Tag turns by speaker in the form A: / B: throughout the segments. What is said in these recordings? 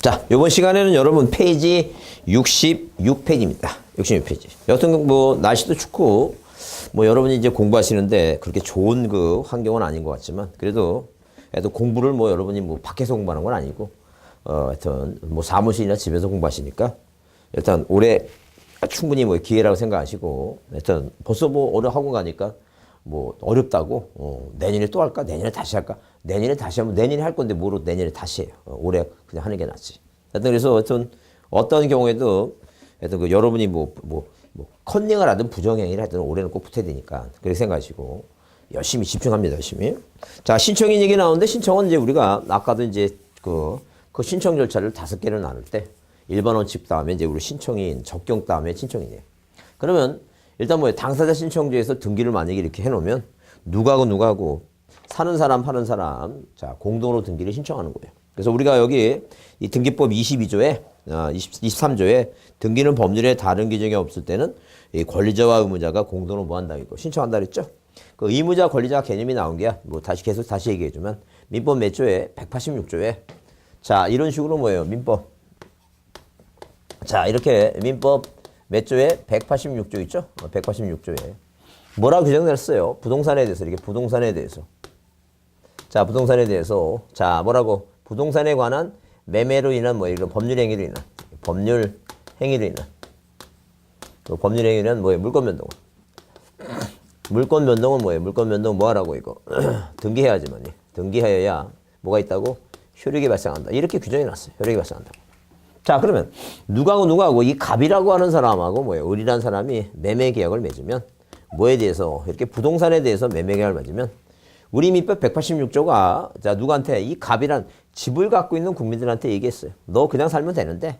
A: 자, 이번 시간에는 여러분 페이지 66페이지입니다. 66페이지. 여튼 뭐 날씨도 춥고 뭐 여러분이 이제 공부하시는데 그렇게 좋은 그 환경은 아닌 것 같지만 그래도 공부를 뭐 여러분이 뭐 밖에서 공부하는 건 아니고 하여튼 뭐 사무실이나 집에서 공부하시니까 일단 올해 충분히 뭐 기회라고 생각하시고 하여튼 벌써 뭐 올해 학원 가니까 뭐 어렵다고 내년에 또 할까? 내년에 다시 할까? 내년에 다시 하면 내년에 할 건데 뭐로 내년에 다시 해요. 올해 그냥 하는 게 낫지. 하여튼 그래서 하여튼 어떤 경우에도 하여튼 그 여러분이 뭐 컨닝을 하든 부정행위를 하든 올해는 꼭 붙어야 되니까 그렇게 생각하시고 열심히 집중합니다. 열심히. 자, 신청인 얘기 나오는데 신청은 이제 우리가 아까도 이제 그 신청 절차를 5개를 나눌 때 1번 원칙 다음에 이제 우리 신청인, 적격 다음에 신청인이에요. 그러면 일단 뭐 당사자 신청지에서 등기를 만약에 이렇게 해놓으면 누구하고 사는 사람, 파는 사람, 자 공동으로 등기를 신청하는 거예요. 그래서 우리가 여기 이 등기법 22조에 23조에 등기는 법률에 다른 규정이 없을 때는 이 권리자와 의무자가 공동으로 뭐 한다 이거 신청한다 그랬죠. 그 의무자 권리자 개념이 나온 게 뭐 다시 얘기해주면 민법 몇 조에 186조에 자 이런 식으로 뭐예요 민법 자 이렇게 민법 몇 조에 186조 있죠. 186조에 뭐라고 규정됐어요? 부동산에 대해서 이렇게 부동산에 대해서 자 부동산에 대해서 자 뭐라고 부동산에 관한 매매로 인한 뭐 이런 법률 행위로 인한 또 법률 행위는 뭐예요? 물권 변동. 물권 변동은 뭐예요? 물권 변동 뭐 하라고 이거 등기해야지만이 등기하여야 뭐가 있다고 효력이 발생한다. 이렇게 규정해 놨어요. 효력이 발생한다. 자 그러면 누구하고 이 갑이라고 하는 사람하고 뭐예요? 을이라는 사람이 매매 계약을 맺으면 뭐에 대해서 이렇게 부동산에 대해서 매매 계약을 맺으면 우리 민법 186조가 자 누구한테 이 갑이란 집을 갖고 있는 국민들한테 얘기했어요. 너 그냥 살면 되는데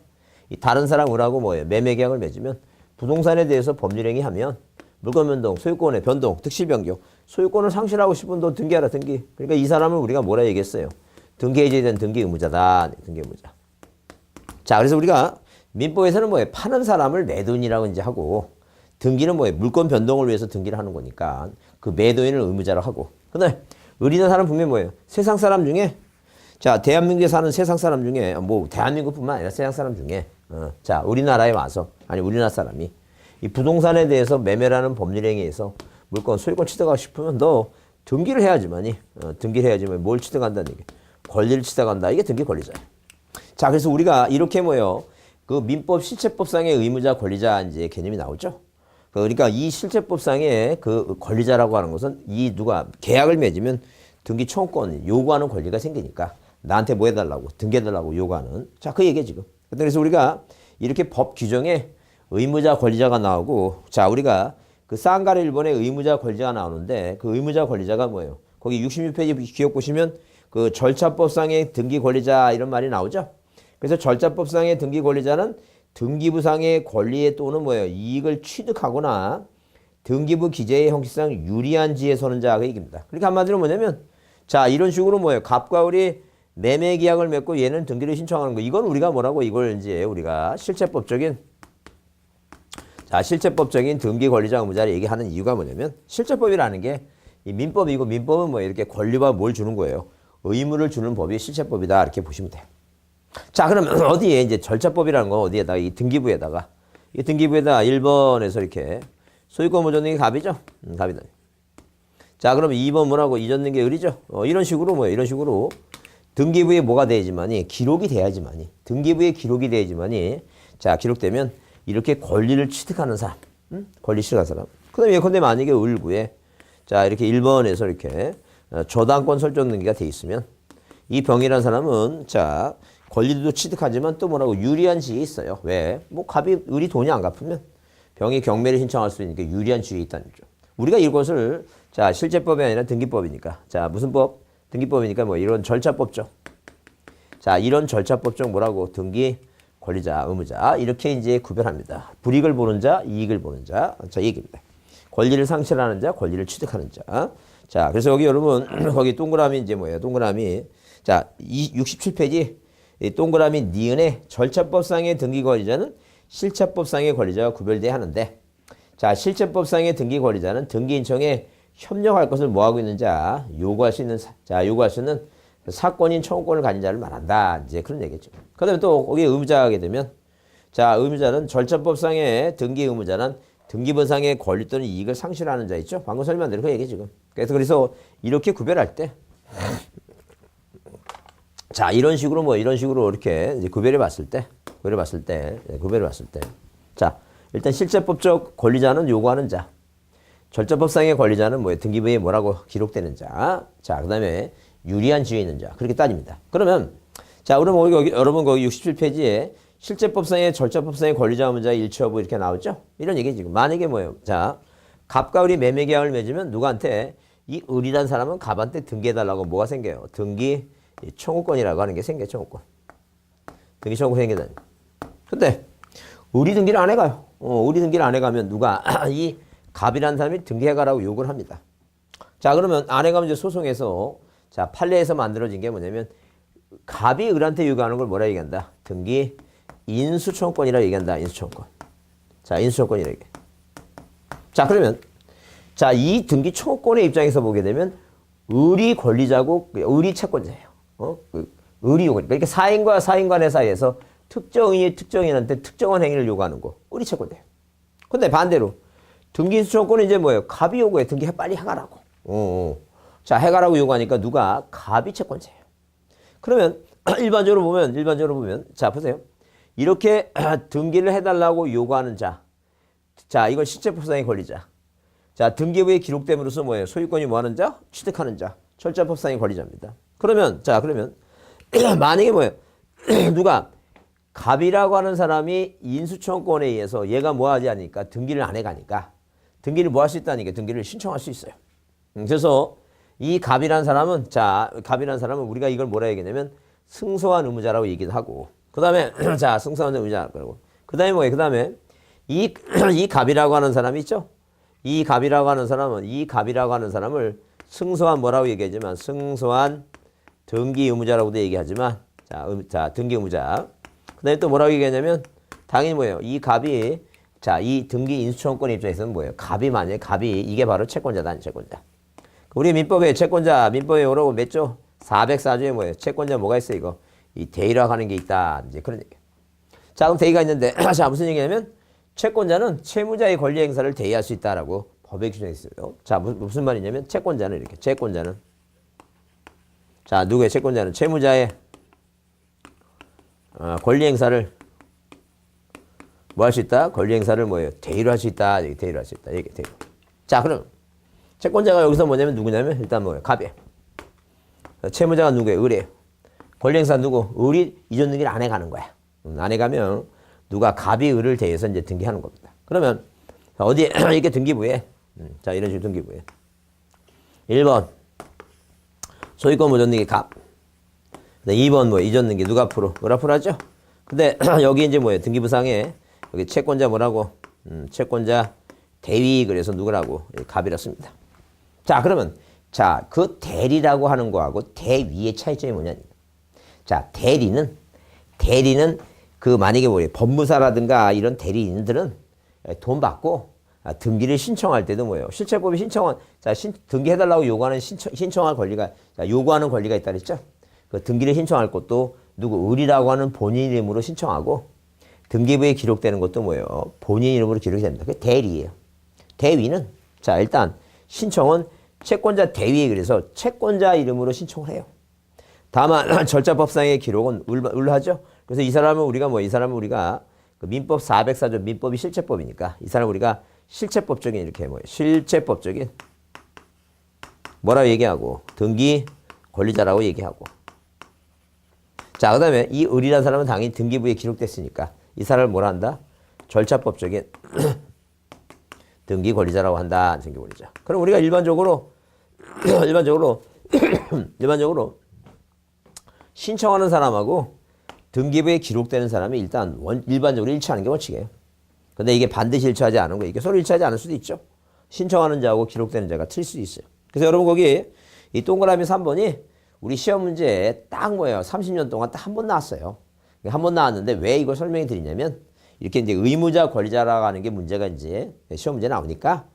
A: 이 다른 사람 을하고 뭐예요? 매매 계약을 맺으면 부동산에 대해서 법률 행위하면 물권 변동, 소유권의 변동, 특실 변경, 소유권을 상실하고 싶으면 너 등기하라 등기. 그러니까 이 사람을 우리가 뭐라 얘기했어요? 등기 해제된 등기 의무자다. 등기 의무자. 자, 그래서 우리가 민법에서는 뭐예요? 파는 사람을 매도인이라고 이제 하고 등기는 뭐예요? 물권 변동을 위해서 등기를 하는 거니까 그 매도인을 의무자로 하고. 근데 을이라는 사람 분명히 뭐예요? 세상 사람 중에 자, 대한민국에 사는 세상 사람 중에 뭐 대한민국뿐만 아니라 세상 사람 중에 자, 우리나라에 와서 아니 우리나라 사람이 이 부동산에 대해서 매매라는 법률 행위에서 물권 소유권 취득하고 싶으면 너 등기를 해야지만이 등기를 해야지만 뭘 취득한다는 얘기. 권리를 취득한다. 이게 등기 권리자예요. 자, 그래서 우리가 이렇게 뭐예요? 그 민법 실체법상의 의무자 권리자 이제 개념이 나오죠. 그러니까 이 실체법상의 그 권리자라고 하는 것은 이 누가 계약을 맺으면 등기 청구권 요구하는 권리가 생기니까 나한테 뭐 해달라고 등기해달라고 요구하는 자, 그 얘기예요 지금. 그래서 우리가 이렇게 법 규정에 의무자 권리자가 나오고 자, 우리가 그 쌍가리 일본에 의무자 권리자가 나오는데 그 의무자 권리자가 뭐예요? 거기 66페이지 기억 보시면 그 절차법상의 등기 권리자 이런 말이 나오죠. 그래서 절차법상의 등기 권리자는 등기부상의 권리에 또는 뭐예요? 이익을 취득하거나 등기부 기재의 형식상 유리한 지에 서는 자가 얘기입니다. 그러니까 한마디로 뭐냐면 자 이런 식으로 뭐예요? 갑과 을이 매매 계약을 맺고 얘는 등기를 신청하는 거. 이건 우리가 뭐라고 이걸 이제 우리가 실체법적인 등기 권리자 의무자를 얘기하는 이유가 뭐냐면 실체법이라는 게 이 민법이고 민법은 뭐 이렇게 권리와 뭘 주는 거예요? 의무를 주는 법이 실체법이다. 이렇게 보시면 돼요. 자, 그러면 어디에 이제 절차법이라는 건 어디에다가 이 등기부에다가 1번에서 이렇게 소유권 보존 등기 갑이죠? 갑이다. 자, 그러면 2번 뭐라고 이전 등기 을이죠? 이런 식으로 뭐예요? 이런 식으로 등기부에 뭐가 돼야지만이 기록이 돼야지만이 등기부에 기록이 돼야지만이 자, 기록되면 이렇게 권리를 취득하는 사람. 권리 취득하는 사람. 그다음에 예컨대 만약에 을구에 자, 이렇게 1번에서 이렇게 저당권 설정 등기가 돼 있으면 이 병이라는 사람은 자, 권리도 취득하지만 또 뭐라고 유리한 지위에 있어요. 왜? 뭐 갑이 을이 돈이 안 갚으면 병이 경매를 신청할 수 있는 게 유리한 지위에 있다는 거죠. 우리가 이것을 자, 실제법이 아니라 등기법이니까. 자, 무슨 법? 등기법이니까 뭐 이런 절차법적. 자, 이런 절차법적 뭐라고? 등기 권리자, 의무자 이렇게 이제 구별합니다. 불이익을 보는 자, 이익을 보는 자. 자, 이 얘기입니다. 권리를 상실하는 자, 권리를 취득하는 자. 자, 그래서 여기 여러분 거기 동그라미 이제 뭐예요? 동그라미 자, 67페이지 이 동그라미 니은의 절차법상의 등기 권리자는 실체법상의 권리자와 구별돼야 하는데 자, 실체법상의 등기 권리자는 등기 인청에 협력할 것을 뭐하고 있는 자, 요구할 수 있는 사건인 청구권을 가진 자를 말한다. 이제 그런 얘기죠. 그다음에 또 거기에 의무자 하게 되면 자, 의무자는 절차법상의 등기 의무자는 등기부상의 권리 또는 이익을 상실하는 자 있죠. 방금 설명한 대로 그 얘기 지금. 그래서 이렇게 구별할 때 자, 이런 식으로 이렇게 이제 구별해 봤을 때 자, 일단 실제법적 권리자는 요구하는 자. 절차법상의 권리자는 뭐예요? 등기부에 뭐라고 기록되는 자. 자, 그다음에 유리한 지위 있는 자. 그렇게 따집니다. 그러면 자, 그럼 여러분 거기 67페이지에 실제법상의 절차법상의 권리자 의무자 일치 여부 이렇게 나오죠? 이런 얘기 지금. 만약에 뭐예요? 자, 갑과 을이 매매 계약을 맺으면 누구한테 이 을이란 사람은 갑한테 등기해달라고 뭐가 생겨요? 등기 청구권이라고 하는 게 생겨요. 청구권. 등기 청구권이 생기다니. 근데 을이 등기를 안 해가요. 을이 등기를 안 해가면 누가 이 갑이라는 사람이 등기해가라고 요구를 합니다. 자, 그러면 안 해가면 이제 소송에서 자, 판례에서 만들어진 게 뭐냐면 갑이 을한테 요구하는 걸 뭐라 얘기한다? 등기 인수청구권이라고 얘기한다. 인수청구권. 자, 인수청구권이라고 얘기해. 자, 그러면 자, 이 등기 청구권의 입장에서 보게 되면 을이 권리자고 을이 채권자예요. 을이 요구. 그러니까 사인과 사인 간의 사이에서 특정인이 특정인한테 특정한 행위를 요구하는 거. 을이 채권자예요. 근데 반대로 등기 인수청구권은 이제 뭐예요? 갑이 요구해. 등기 빨리 해가라고. 자, 해가라고 요구하니까 누가? 갑이 채권자예요. 그러면 일반적으로 보면 자, 보세요. 이렇게 등기를 해달라고 요구하는 자. 자, 이건 실제법상의 권리자. 자, 등기부에 기록됨으로써 뭐예요? 소유권이 뭐하는 자? 취득하는 자. 절차법상의 권리자입니다. 그러면 만약에 뭐예요? 누가 갑이라고 하는 사람이 인수청구권에 의해서 얘가 뭐 하지 않으니까 등기를 안 해가니까 등기를 뭐 할 수 있다니까 등기를 신청할 수 있어요. 그래서 이 갑이라는 사람은 우리가 이걸 뭐라 얘기하냐면 승소한 의무자라고 얘기도 하고 그 다음에 자, 승소한 의무자라고 그 다음에 뭐예요? 그 다음에 이 갑이라고 하는 사람이 있죠? 이 갑이라고 하는 사람을 승소한 뭐라고 얘기하지만 승소한 등기 의무자라고도 얘기하지만 자, 등기 의무자. 그 다음에 또 뭐라고 얘기하냐면 당연히 뭐예요? 이 갑이 자, 이 등기 인수청구권 입장에서는 뭐예요? 갑이 이게 바로 채권자다. 채권자. 우리 민법에 채권자 민법에 오라고 몇 조? 404조에 뭐예요? 채권자 뭐가 있어 이거? 이 대의라고 하는 게 있다. 이제 그런 얘기. 자, 그럼 대의가 있는데 자, 무슨 얘기냐면 채권자는 채무자의 권리 행사를 대의할 수 있다라고 법에 규정이 있어요. 자, 무슨 말이냐면 채권자는 이렇게 자, 누구의 채권자는 채무자의 권리 행사를 뭐 할 수 있다? 권리 행사를 뭐예요? 대의로 할 수 있다. 대의로 할 수 있다. 이게 대의로. 자, 그럼 채권자가 여기서 뭐냐면 누구냐면 일단 뭐예요? 갑이에요. 채무자가 누구예요? 을이에요. 권리 행사 누구? 을이 이전 등기를 안 해가는 거야. 안 해가면 누가 갑이 을을 대해서 이제 등기하는 겁니다. 그러면 어디에 이렇게 등기부에 자, 이런 식으로 등기부에 1번 소유권 무전 등기 갑. 2번 뭐 이전 등기 누가 앞으로? 을 앞으로 하죠? 근데 여기 이제 뭐예요? 등기부상에 여기 채권자 뭐라고? 채권자 대위 그래서 누구라고? 갑이라 씁니다. 자, 그러면 자, 그 대리라고 하는 거하고 대위의 차이점이 뭐냐? 자, 대리는 그 만약에 뭐예요? 법무사라든가 이런 대리인들은 돈 받고 등기를 신청할 때도 뭐예요? 실체법이 등기해달라고 요구하는 신청할 권리가 요구하는 권리가 있다 그랬죠? 그 등기를 신청할 것도 누구 을이라고 하는 본인 이름으로 신청하고 등기부에 기록되는 것도 뭐예요? 본인 이름으로 기록이 됩니다. 그게 대리예요. 대위는 자, 일단 신청은 채권자 대위에 그래서 채권자 이름으로 신청을 해요. 다만 절차법상의 기록은 을로 하죠. 그래서 이 사람은 우리가 그 민법 404조 민법이 실체법이니까 이 사람 우리가 실체법적인 이렇게 뭐예요? 실체법적인 뭐라고 얘기하고 등기 권리자라고 얘기하고 자, 그 다음에 이 을이라는 사람은 당연히 등기부에 기록됐으니까 이 사람을 뭐라 한다? 절차법적인 등기 권리자라고 한다. 등기 권리자. 그럼 우리가 일반적으로 신청하는 사람하고 등기부에 기록되는 사람이 일단 일반적으로 일치하는 게 원칙이에요. 근데 이게 반드시 일치하지 않은 거예요. 이게 서로 일치하지 않을 수도 있죠. 신청하는 자하고 기록되는 자가 틀릴 수도 있어요. 그래서 여러분 거기 이 동그라미 3번이 우리 시험 문제에 딱 뭐예요? 30년 동안 딱 한 번 나왔어요. 한 번 나왔는데 왜 이걸 설명해 드리냐면 이렇게 이제 의무자 권리자라고 하는 게 문제가 이제 시험 문제 나오니까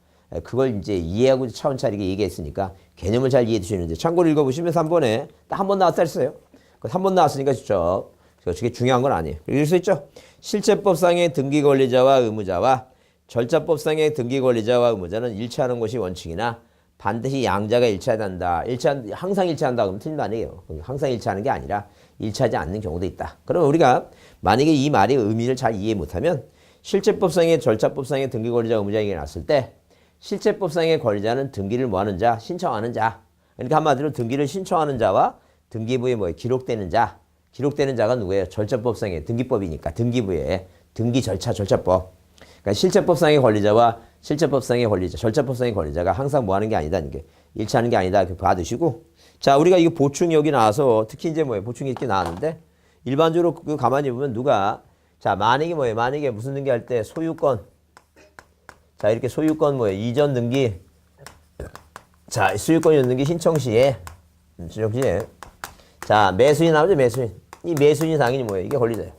A: 그걸 이제 이해하고 차원차리게 얘기했으니까 개념을 잘 이해해 주시는데 참고로 읽어보시면 3번에 딱 한 번 나왔다 했어요. 한 번 나왔으니까 좋죠. 그게 중요한 건 아니에요. 읽을 수 있죠? 실체법상의 등기 권리자와 의무자와 절차법상의 등기 권리자와 의무자는 일치하는 것이 원칙이나 반드시 양자가 일치한다. 항상 일치한다 그러면 틀린 거 아니에요. 항상 일치하는 게 아니라 일치하지 않는 경우도 있다. 그러면 우리가 만약에 이 말의 의미를 잘 이해 못하면 실체법상의 절차법상의 등기 권리자 의무자 얘기가 났을 때 실체법상의 권리자는 등기를 뭐하는 자? 신청하는 자. 그러니까 한마디로 등기를 신청하는 자와 등기부에 기록되는 자. 기록되는 자가 누구예요? 절차법상의 등기법이니까 등기부에 등기 절차 절차법. 그러니까 실체법상의 권리자와 실체법상의 권리자, 절차법상의 권리자가 항상 뭐 하는 게 아니다. 이게 일치하는 게 아니다. 이렇게 봐두시고. 자, 우리가 이거 보충이 여기 나와서 특히 이제 보충이 이렇게 나왔는데 일반적으로 그 가만히 보면 누가 자, 만약에 만약에 무슨 등기할 때 소유권. 자, 이렇게 소유권 이전 등기. 자, 소유권 이전 등기 신청 시에 자, 매수인 나오죠, 매수인. 이 매수인이 당연히 이게 권리자예요.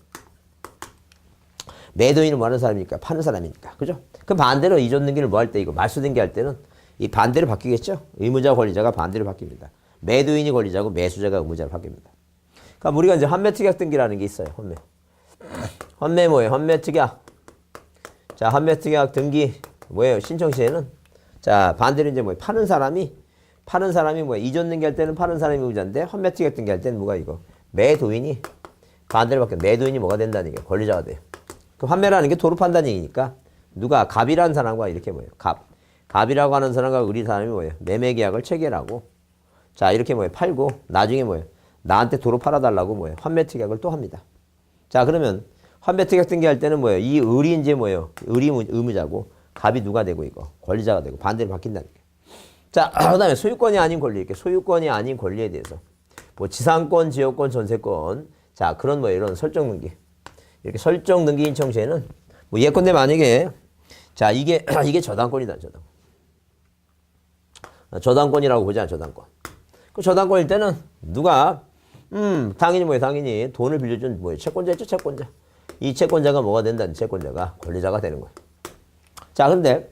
A: 매도인은 뭐 하는 사람이니까? 파는 사람이니까. 그죠? 그 반대로 이전 등기를 뭐 할 때 이거 말소 등기 할 때는 이 반대로 바뀌겠죠? 의무자 권리자가 반대로 바뀝니다. 매도인이 권리자고 매수자가 의무자로 바뀝니다. 그러니까 우리가 이제 환매특약 등기라는 게 있어요. 환매 뭐예요? 환매특약. 자, 환매특약 등기 뭐예요? 신청 시에는 자, 반대로 이제 파는 사람이 이전 등기할 때는 파는 사람이 의무자인데 환매특약 등기할 때는 뭐가 이거? 매도인이 반대로 바뀌어. 매도인이 뭐가 된다는 게 권리자가 돼요. 그 환매라는 게 도로 판단 얘기니까 누가 갑이라는 사람과 이렇게 갑이라고 하는 사람과 의리 사람이 매매 계약을 체결하고 자, 이렇게 팔고 나중에 나한테 도로 팔아달라고 환매 특약을 또 합니다. 자, 그러면 환매 특약 등기할 때는 이 의리 이제 의리 의무자고 갑이 누가 되고 이거 권리자가 되고 반대로 바뀐다는 게. 자, 그다음에 소유권이 아닌 권리 이렇게 소유권이 아닌 권리에 대해서 지상권, 지역권, 전세권 자, 그런 이런 설정 등기. 이렇게 설정 등기 신청 시에는 예컨대 만약에 자, 이게 저당권이다. 저당권이라고 보자. 저당권. 그 저당권일 때는 누가 당연히 당연히 돈을 빌려준 채권자 있죠, 채권자. 이 채권자가 뭐가 된다는 채권자가 권리자가 되는 거예요. 자, 근데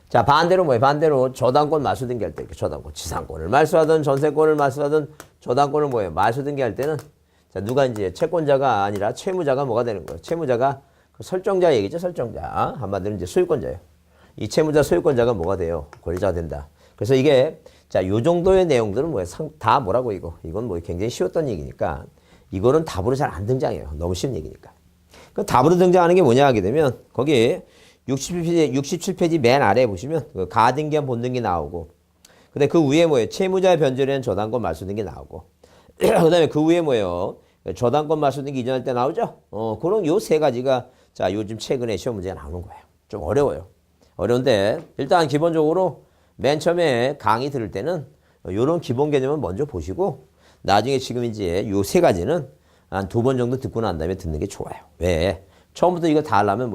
A: 자, 반대로 반대로 저당권 말소 등기할 때 이렇게 저당권, 지상권을 말소하든 전세권을 말소하든 저당권을 말소 등기할 때는 자, 누가 이제 채권자가 아니라 채무자가 뭐가 되는 거예요? 채무자가 그 설정자 얘기죠, 설정자. 한마디로 이제 소유권자예요. 이 채무자 소유권자가 뭐가 돼요? 권리자가 된다. 그래서 이게 자, 요 정도의 내용들은 다 뭐라고 이건 굉장히 쉬웠던 얘기니까 이거는 답으로 잘 안 등장해요. 너무 쉬운 얘기니까. 그 답으로 등장하는 게 뭐냐 하게 되면 거기 67페이지 맨 아래에 보시면 그 가등기한 본등기 나오고 근데 그 위에 채무자의 변제된 저당권 말소 등기 나오고 그 다음에 그 위에 저당권 말소 등기 이전할 때 나오죠? 그런 요 세 가지가 자, 요즘 최근에 시험 문제가 나오는 거예요. 좀 어려워요. 어려운데 일단 기본적으로 맨 처음에 강의 들을 때는 요런 기본 개념은 먼저 보시고 나중에 지금 이제 요 세 가지는 한 2번 정도 듣고 난 다음에 듣는 게 좋아요. 왜? 처음부터 이거 다 하려면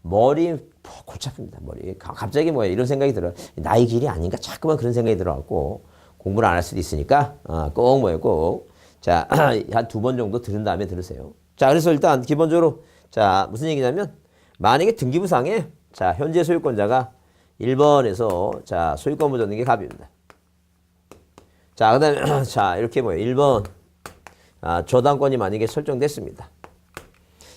A: 머리 골치 아픕니다. 머리. 갑자기 이런 생각이 들어요. 나의 길이 아닌가? 자꾸만 그런 생각이 들어갖고 공부를 안 할 수도 있으니까 꼭 자, 한 2번 정도 들은 다음에 들으세요. 자, 그래서 일단 기본적으로 자, 무슨 얘기냐면 만약에 등기부상에 자, 현재 소유권자가 1번에서 자, 소유권 묻었는 게 갑입니다. 자, 그다음에 자, 이렇게 1번 저당권이 만약에 설정됐습니다.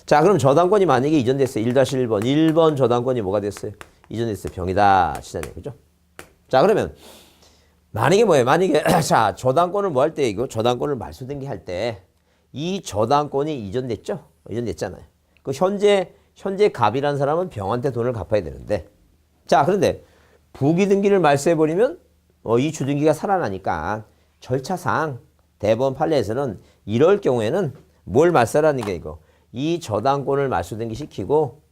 A: 자, 그럼 저당권이 만약에 이전됐어요. 1-1번 저당권이 뭐가 됐어요? 이전됐어요. 병이다 치잖아요. 그죠? 자, 그러면 만약에 자, 저당권을 뭐 할 때 이거 저당권을 말소 등기할 때 이 저당권이 이전됐죠? 이전됐잖아요. 그 현재 갑이라는 사람은 병한테 돈을 갚아야 되는데 자, 그런데 부기 등기를 말소해 버리면 이 주등기가 살아나니까 절차상 대법원 판례에서는 이럴 경우에는 뭘 말소하라는 게 이 저당권을 말소 등기 시키고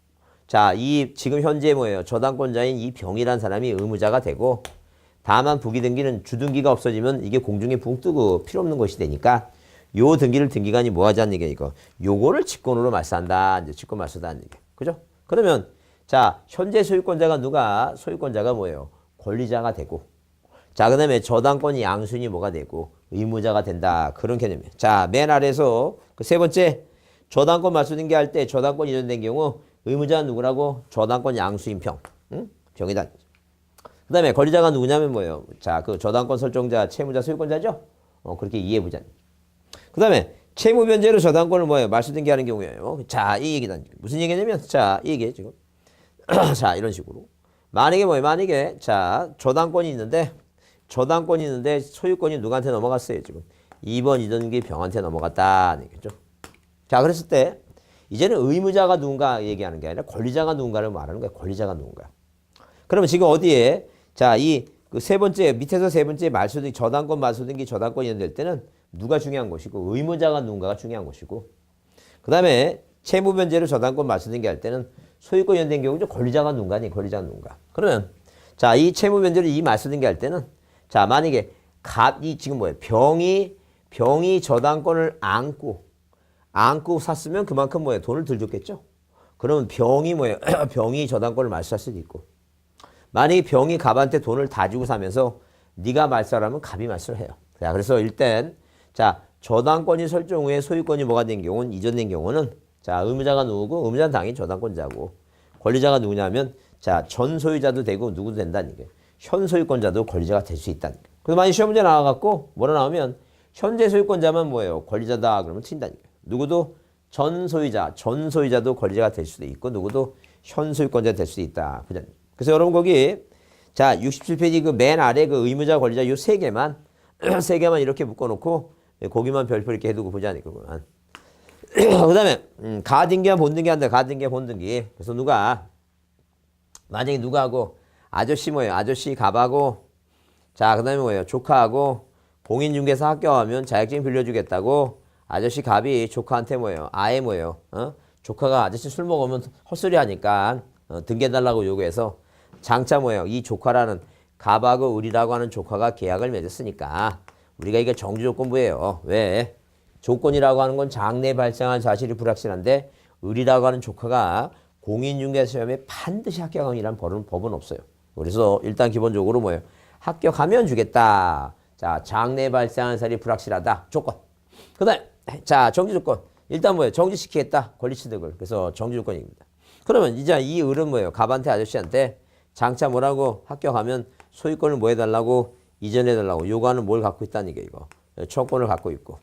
A: 자, 이 지금 현재 저당권자인 이 병이란 사람이 의무자가 되고 다만 부기 등기는 주등기가 없어지면 이게 공중에 붕 뜨고 필요 없는 것이 되니까 요 등기를 등기관이 뭐 하지 않는 게 요거를 직권으로 말소한다. 이제 직권 말소다 하는 얘기. 그죠? 그러면 자, 현재 소유권자가 누가 소유권자가 권리자가 되고 자, 그다음에 저당권이 양수인이 뭐가 되고 의무자가 된다. 그런 개념이에요. 자, 맨 아래에서 그 세 번째 저당권 말소 등기할 때 저당권 이전된 경우 의무자는 누구라고? 저당권 양수인 병. 응? 병이다. 그 다음에 권리자가 누구냐면 뭐예요? 자, 그 저당권 설정자, 채무자, 소유권자죠? 그렇게 이해해보자. 그 다음에 채무 변제로 저당권을 뭐예요? 말소 등기하는 경우예요. 자, 이 얘기다. 무슨 얘기냐면, 자, 이 얘기예요, 지금. 자, 이런 식으로. 만약에 뭐예요? 만약에, 자, 저당권이 있는데 소유권이 누구한테 넘어갔어요, 지금. 2번 이전기 병한테 넘어갔다. 얘기죠. 자, 그랬을 때, 이제는 의무자가 누군가 얘기하는 게 아니라 권리자가 누군가를 말하는 거예요. 권리자가 누군가. 그러면 지금 어디에, 자, 그 세 번째, 밑에서 세 번째 말소등기, 저당권 말소등기, 저당권이 연될 때는 누가 중요한 것이고, 의무자가 누군가가 중요한 것이고, 그 다음에 채무 변제로 저당권 말소등기 할 때는 소유권 연된 경우죠. 권리자가 누군가니, 권리자가 누군가. 그러면, 자, 이 채무 변제로 이 말소등기 할 때는, 자, 만약에 이 지금 뭐예요? 병이 저당권을 안고 샀으면 그만큼 뭐예요? 돈을 덜 줬겠죠? 그러면 병이 뭐예요? 병이 저당권을 말소할 수도 있고. 만약에 병이 갑한테 돈을 다 주고 사면서 네가 말소하라면 갑이 말소를 해요. 자, 그래서 일단 자, 저당권이 설정 후에 소유권이 뭐가 된 경우는 이전된 경우는 자, 의무자가 누구고 의무자는 당연히 저당권자고 권리자가 누구냐면 자, 전 소유자도 되고 누구도 된다는 게 현 소유권자도 권리자가 될 수 있다는 게. 그래서 만약 시험 문제 나와갖고 뭐라 나오면 현재 소유권자만 뭐예요? 권리자다 그러면 틀린다는 게. 누구도 전 소유자도 권리자가 될 수도 있고 누구도 현 소유권자 될 수도 있다. 그래서 여러분 거기 자 67페이지 그 맨 아래 그 의무자 권리자 요 세 개만 이렇게 묶어놓고 거기만 별표 이렇게 해두고 보자니 그거만. 그다음에 가등기와 본등기 한다. 가등기와 본등기. 그래서 만약에 누가하고 아저씨 뭐예요? 아저씨 갑하고 자 그다음에 뭐예요? 조카하고 공인중개사 합격하면 자격증 빌려주겠다고 아저씨 갑이 조카한테 뭐예요? 아예 뭐예요? 조카가 아저씨 술 먹으면 헛소리 하니까 등기해달라고 요구해서 장차 뭐예요? 이 조카라는 갑하고 을이라고 하는 조카가 계약을 맺었으니까 우리가 이게 정지조건부예요. 왜? 조건이라고 하는 건 장래 발생한 사실이 불확실한데 을이라고 하는 조카가 공인중개사 시험에 반드시 합격하기란 법은 없어요. 그래서 일단 기본적으로 뭐예요? 합격하면 주겠다. 자, 장래 발생한 사실이 불확실하다. 조건. 그 다음에 자 정지조건. 일단 뭐예요? 정지시키겠다. 권리취득을. 그래서 정지조건입니다. 그러면 이제 이 을은 뭐예요? 갑한테 아저씨한테 장차 뭐라고 합격하면 소유권을 뭐 해달라고 이전해달라고 요구하는 뭘 갖고 있다는 게 이거. 청권을 갖고 있고.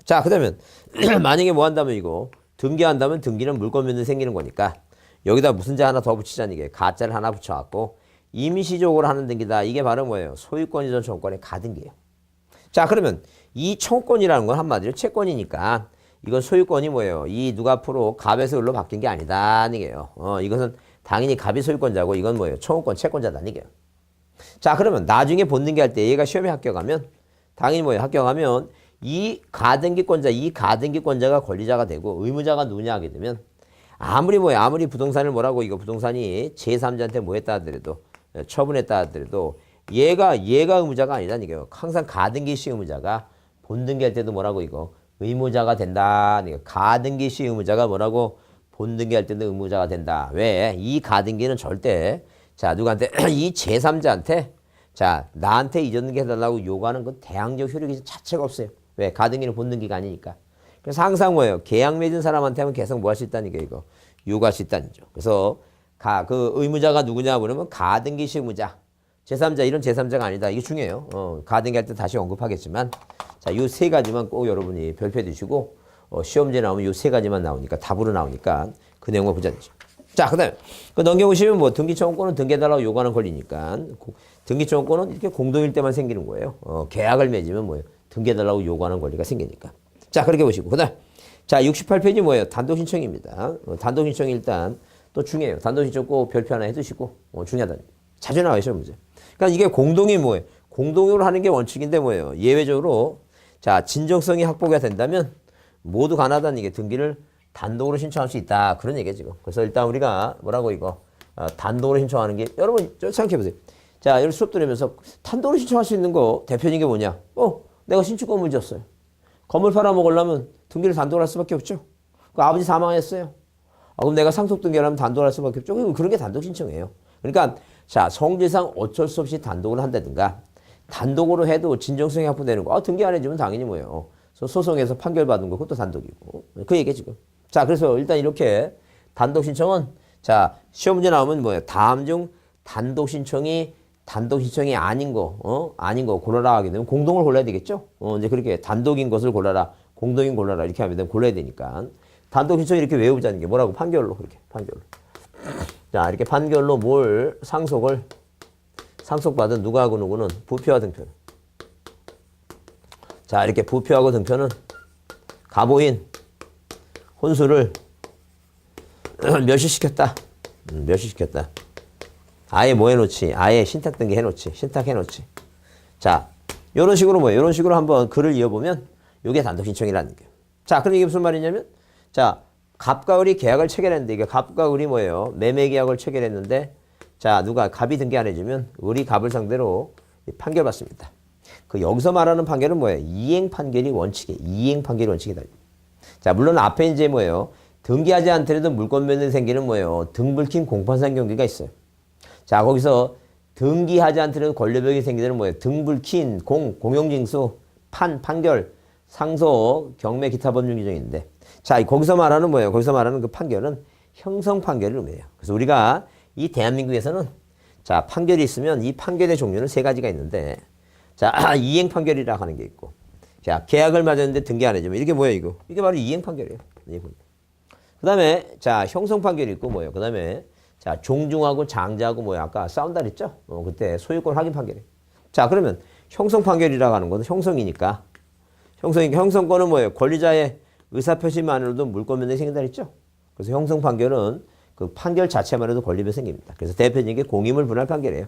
A: 자, 그러면 만약에 뭐 한다면 이거 등기한다면 등기는 물권 변동 생기는 거니까 여기다 무슨 자 하나 더 붙이자는 게 가짜를 하나 붙여갖고 임시적으로 하는 등기다. 이게 바로 뭐예요? 소유권 이전 청권의 가등기예요. 자, 그러면 이 청권이라는 건 한마디로 채권이니까 이건 소유권이 뭐예요? 이 누가 앞으로 갑에서 을로 바뀐 게 아니다. 이게요. 이것은 당연히 갑이 소유권자고 이건 뭐예요? 청권 채권자다. 이게요. 자, 그러면 나중에 본등기 할 때 얘가 시험에 합격하면 당연히 뭐예요? 합격하면 이 가등기권자가 권리자가 되고 의무자가 누구냐 하게 되면 아무리 부동산을 뭐라고 이거 부동산이 제3자한테 뭐 했다 하더라도 처분했다 하더라도 얘가 의무자가 아니다. 이게요. 항상 가등기 시 의무자가 본등기 할 때도 뭐라고 이거 의무자가 된다. 가등기 시 의무자가 뭐라고 본등기 할 때도 의무자가 된다. 왜? 이 가등기는 절대 자 누구한테 이 제3자한테 자 나한테 이전등기 해달라고 요구하는 그 대항적 효력이 자체가 없어요. 왜? 가등기는 본등기가 아니니까. 그래서 항상 뭐예요? 계약 맺은 사람한테 하면 계속 뭐 할 수 있다는 게 이거 요구할 수 있다는 거죠. 그래서 그 의무자가 누구냐 그러면 가등기 시 의무자. 제3자 이런 제3자가 아니다. 이게 중요해요. 가등기 할 때 다시 언급하겠지만 자, 요 세 가지만 꼭 여러분이 별표해 두시고 시험지에 나오면 요 세 가지만 나오니까 답으로 나오니까 그 내용을 보자죠. 자, 그다음에 넘겨보시면 뭐 등기청구권은 등기해달라고 요구하는 권리니까 등기청구권은 이렇게 공동일 때만 생기는 거예요. 계약을 맺으면 뭐예요? 등기해달라고 요구하는 권리가 생기니까. 자, 그렇게 보시고 그다음 자 68페이지 뭐예요? 단독신청입니다. 단독신청이 일단 또 중요해요. 단독신청 꼭 별표 하나 해두시고 중요하다. 자주 나와요 시험 문제. 그러니까 이게 공동이 뭐예요? 공동으로 하는 게 원칙인데 뭐예요? 예외적으로 자 진정성이 확보가 된다면 모두 가능하다는 이게 등기를 단독으로 신청할 수 있다. 그런 얘기예요 지금. 그래서 일단 우리가 뭐라고 이거 단독으로 신청하는 게 여러분 생각해 보세요. 자 여기 수업 들으면서 단독으로 신청할 수 있는 거 대표적인 게 뭐냐? 내가 신축 건물 지었어요. 건물 팔아먹으려면 등기를 단독으로 할 수밖에 없죠. 그 아버지 사망했어요. 그럼 내가 상속 등기를 하면 단독으로 할 수밖에 없죠. 그런 게 단독 신청이에요. 그러니까 자 성질상 어쩔 수 없이 단독으로 한다든가 단독으로 해도 진정성이 확보되는 거. 등기 안 해주면 당연히 뭐예요. 소송에서 판결받은 거 그것도 단독이고. 그 얘기 지금. 자 그래서 일단 이렇게 단독 신청은 자 시험 문제 나오면 뭐예요. 다음 중 단독 신청이 단독 신청이 아닌 거, 아닌 거 골라라 하게 되면 공동을 골라야 되겠죠? 이제 그렇게 단독인 것을 골라라, 공동인 골라라 이렇게 하면 골라야 되니까 단독 신청 이렇게 외우자는 게 뭐라고? 판결로 이렇게 판결로. 자 이렇게 판결로 뭘 상속받은 누구하고 누구는 부표와 등표는. 자 이렇게 부표하고 등표는 가보인 혼수를 멸시시켰다. 멸시시켰다. 아예 뭐 해놓지? 아예 신탁 등기 해놓지. 신탁 해놓지. 자, 요런 식으로 뭐예요? 요런 식으로 한번 글을 이어보면 요게 단독 신청이라는 게. 자, 그럼 이게 무슨 말이냐면 자, 갑과 을이 계약을 체결했는데 이게 갑과 을이 뭐예요? 매매 계약을 체결했는데 자, 누가 갑이 등기 안 해주면 을이 갑을 상대로 판결받습니다. 그 여기서 말하는 판결은 뭐예요? 이행 판결이 원칙이에요. 이행 판결이 원칙이다. 자, 물론 앞에 이제 뭐예요? 등기하지 않더라도 물권 변동이 생기는 뭐예요? 등불킨 공판상 경기가 있어요. 자, 거기서 등기하지 않더라도 권리벽이 생기는 뭐예요? 등불킨 공용징수, 판결, 상속, 경매, 기타 법률 규정인데. 자, 거기서 말하는 뭐예요? 거기서 말하는 그 판결은 형성 판결을 의미해요. 그래서 우리가 이 대한민국에서는 자, 판결이 있으면 이 판결의 종류는 세 가지가 있는데 자, 이행 판결이라고 하는 게 있고 자, 계약을 맺었는데 등기 안 해주면 이게 뭐예요, 이거? 이게 바로 이행 판결이에요. 그 다음에 자, 형성 판결이 있고 뭐예요? 그 다음에 자, 종중하고 장자하고 뭐야? 아까 싸운다 그랬죠? 그때 소유권 확인 판결이에요. 자, 그러면 형성 판결이라고 하는 것은 형성이니까. 형성권은 뭐예요? 권리자의 의사표시만으로도 물권 변동이 생긴다 그랬죠? 그래서 형성 판결은 그 판결 자체만으로도 권리변동이 생깁니다. 그래서 대표적인 게 공유물 분할 판결이에요.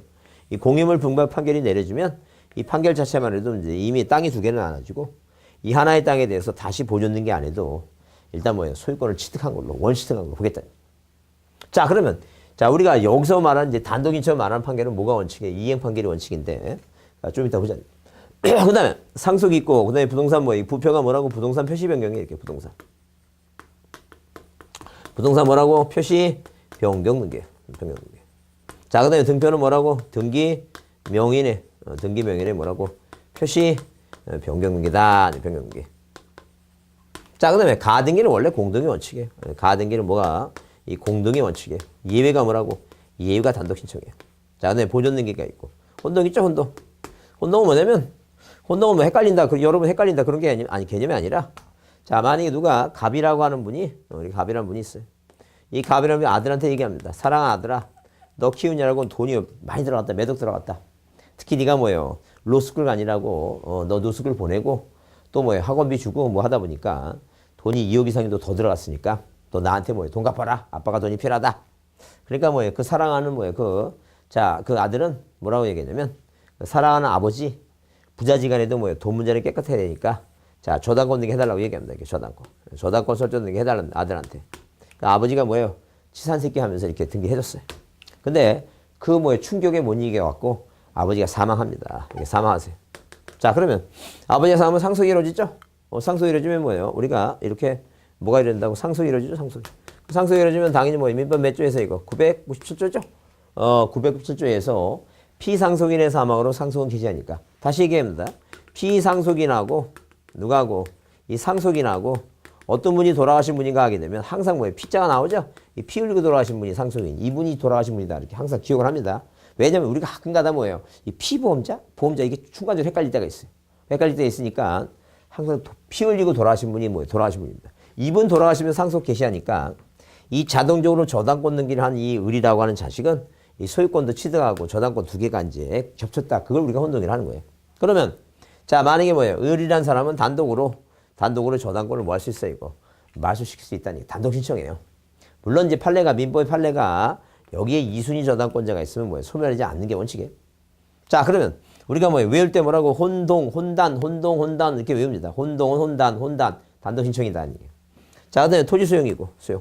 A: 이 공유물 분할 판결이 내려지면 이 판결 자체만으로도 이제 이미 땅이 두 개는 나눠지고 이 하나의 땅에 대해서 다시 보존된 게 안 해도 일단 뭐예요? 소유권을 취득한 걸로, 원취득한 걸로 보겠다. 자, 그러면 자, 우리가 여기서 말하는 이제 단독인처럼 말하는 판결은 뭐가 원칙이에요? 이행 판결이 원칙인데. 자, 좀 이따 보자. 그 다음에 상속이 있고, 그 다음에 부동산 뭐, 이 부표가 뭐라고? 부동산 표시 변경이 이렇게 부동산. 부동산 뭐라고? 표시 변경 등기. 변경 등기. 자, 그 다음에 등표는 뭐라고? 등기 명인의, 등기 명인의 뭐라고? 표시 변경 등기다. 변경 등기. 자, 그 다음에 가등기는 원래 공동의 원칙이에요. 가등기는 뭐가? 이 공동의 원칙이에요. 예외가 뭐라고? 예외가 단독 신청이에요. 자, 그다음에 보존 등기가 있고. 혼동 있죠, 혼동. 혼동은 뭐냐면, 혼동은 뭐 헷갈린다, 여러분 헷갈린다 그런 게 아니, 개념이 아니라, 자, 만약에 누가 갑이라고 하는 분이, 우리 갑이라는 분이 있어요. 이 갑이라는 분이 아들한테 얘기합니다. 사랑하는 아들아, 너 키우냐라고 돈이 많이 들어갔다, 매덕 들어갔다. 특히 네가 뭐예요? 로스쿨 가니라고, 너 노스쿨 보내고, 또 뭐예요? 학원비 주고 뭐 하다 보니까 돈이 2억 이상이 더 들어갔으니까, 너 나한테 뭐예요? 돈 갚아라. 아빠가 돈이 필요하다. 그러니까 뭐예요? 그 사랑하는 뭐예요? 그 아들은 뭐라고 얘기했냐면, 그 사랑하는 아버지, 부자지간에도 뭐예요? 돈 문제는 깨끗해야 되니까, 자, 저당권 등기 해달라고 얘기합니다. 이렇게 저당권. 저당권 설정 등기 해달라는 아들한테. 그 아버지가 뭐예요? 치산새끼 하면서 이렇게 등기해줬어요. 근데 그 뭐예요? 충격에 못 이겨갖고 아버지가 사망합니다. 이렇게 사망하세요. 자, 그러면 아버지가 사망하면 상속이 이루어지죠? 상속이 이루어지면 뭐예요? 우리가 이렇게 뭐가 이런다고? 상속이 이루어지죠, 상속이. 상속이 이루어지면 당연히 뭐 민법 몇 조에서 이거? 997조죠? 997조에서 피상속인의 사망으로 상속은 기재하니까. 다시 얘기합니다. 피상속인하고 누가하고 이 상속인하고 어떤 분이 돌아가신 분인가 하게 되면 항상 뭐예요? 피자가 나오죠? 이 피 흘리고 돌아가신 분이 상속인. 이분이 돌아가신 분이다. 이렇게 항상 기억을 합니다. 왜냐면 우리가 가끔가다 뭐예요? 이 피보험자? 보험자 이게 순간적으로 헷갈릴 때가 있어요. 헷갈릴 때 있으니까 항상 피 흘리고 돌아가신 분이 뭐예요? 돌아가신 분입니다. 이분 돌아가시면 상속 개시하니까 이 자동적으로 저당권 등기를 한 이 을이라고 하는 자식은 이 소유권도 취득하고 저당권 두 개가 이제 겹쳤다. 그걸 우리가 혼동을 하는 거예요. 그러면 자, 만약에 뭐예요? 을이라는 사람은 단독으로 저당권을 뭐 할 수 있어요, 이거? 말소시킬 수 있다니. 단독 신청이에요. 물론 이제 민법의 판례가 여기에 이순위 저당권자가 있으면 뭐예요? 소멸하지 않는 게 원칙이에요. 자, 그러면 우리가 뭐예요? 외울 때 뭐라고? 혼단 이렇게 외웁니다. 혼동은 혼단. 단독 신청이다. 자, 그 다음에 토지 수용이고, 수용.